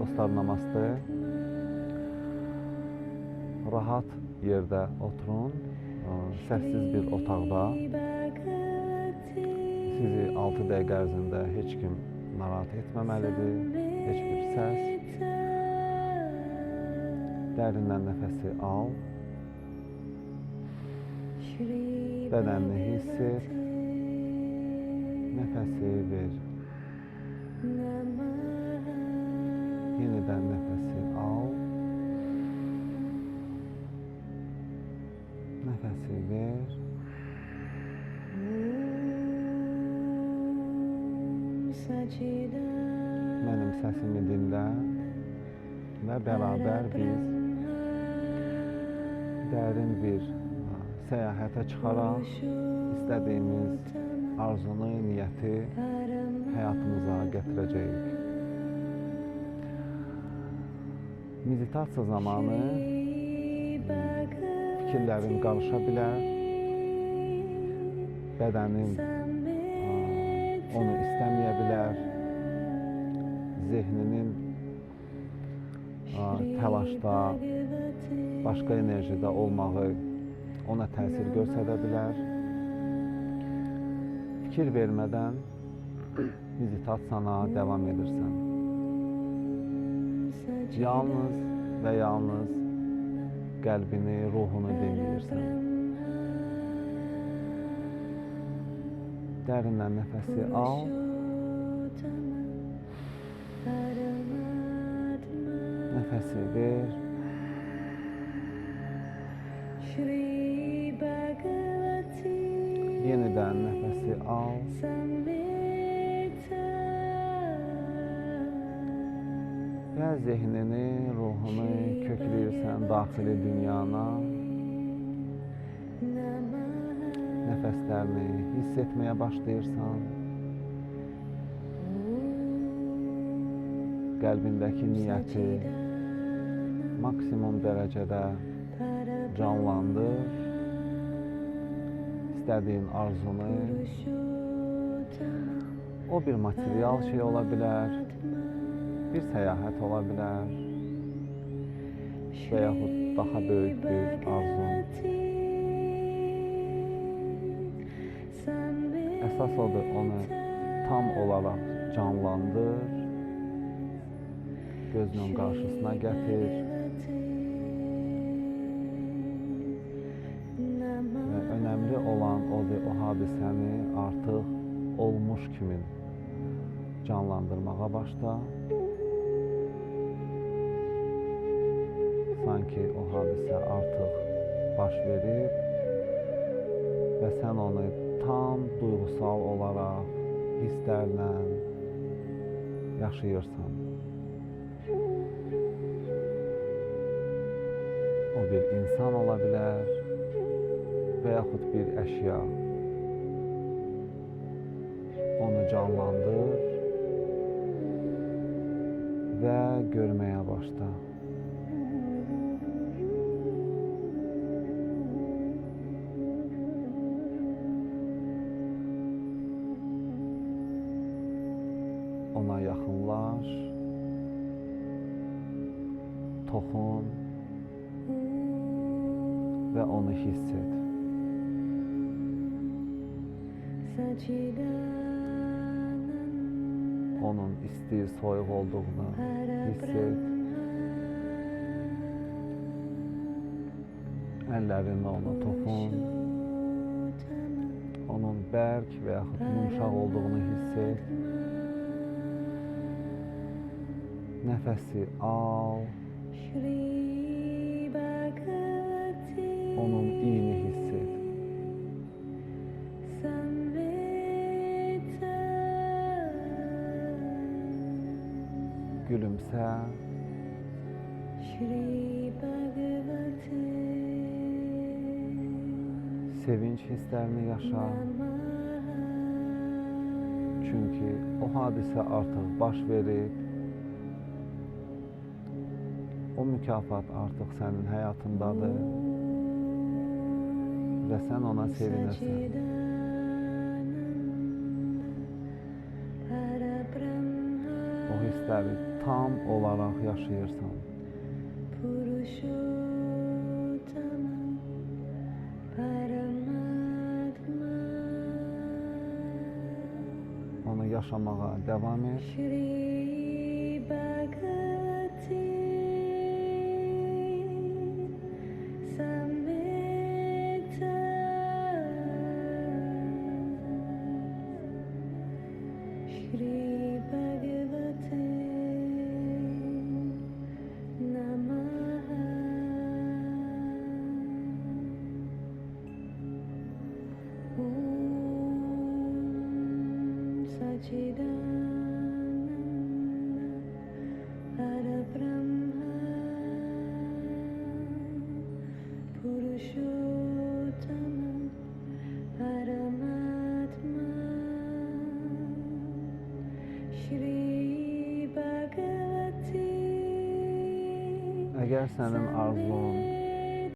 dostlar, namaste. Rahat yerdə oturun, səssiz bir otaqda. Sizi 6 dəqiqə ərzində heç kim narahat etməməlidir, heç bir səs. Dərindən nəfəsi al, bədənini hiss et, nəfəsi ver. Yenidən nəfəsi al, nəfəsi ver. Mənim səsimi dinlə və bərabər biz dərin bir səyahətə çıxaraq istədiyimiz arzunu, niyyəti həyatımıza gətirəcəyik. Meditasiya zamanı fikirlərin qarışa bilər, bədənin onu istəməyə bilər, zehninin təlaşda, başqa enerjide olmağı ona təsir göstərə bilər. Fikir vermədən meditasiyana devam edirsən. Yalnız və yalnız qəlbini, ruhunu dinləyirsən. Dərindən nəfəsi al, nəfəsi ver. Yenidən nəfəsi al, və zehnini, ruhunu kökləyirsən daxili dünyana. Nəfəslərini hiss etməyə başlayırsan. Qəlbindəki niyyəti maksimum dərəcədə canlandır. İstədiyin arzunu, o bir material şey ola bilər, bir səyahət ola bilər və yaxud daha böyük bir arzun. Əsas odur, onu tam olaraq canlandır, gözünün qarşısına gətir və önəmli olan odur, o hadisəni artıq olmuş kimi canlandırmağa başla. Sanki o hadisə artıq baş verib və sən onu tam duygusal olaraq hisslərlə yaşayırsan. O bir insan ola bilər və yaxud bir əşya. Onu canlandır və görməyə başla. Ona yaxınlaş, toxun və onu hiss et. Onun isti, soyuq olduğunu hiss et. Əllərinlə onu toxun. Onun bərk və yaxud yumuşaq olduğunu hiss et. Nəfəsi al. Onun iyini hiss et. Gülümsə. Sevinç hisslərini yaşa. Çünki o hadisə artıq baş verib. O mükafat artıq sənin həyatındadır və sən ona sevinirsən. O hisslər üstəlik tam olaraq yaşayırsan. Purushottama Paramatma Onu yaşamağa devam et. Shri Bhagavati Samhita Shri Bhagavate Namaha Om Sachidananda Parabrahma Purushottama Paramatma Shri Bhagavati Əgər sənin arzun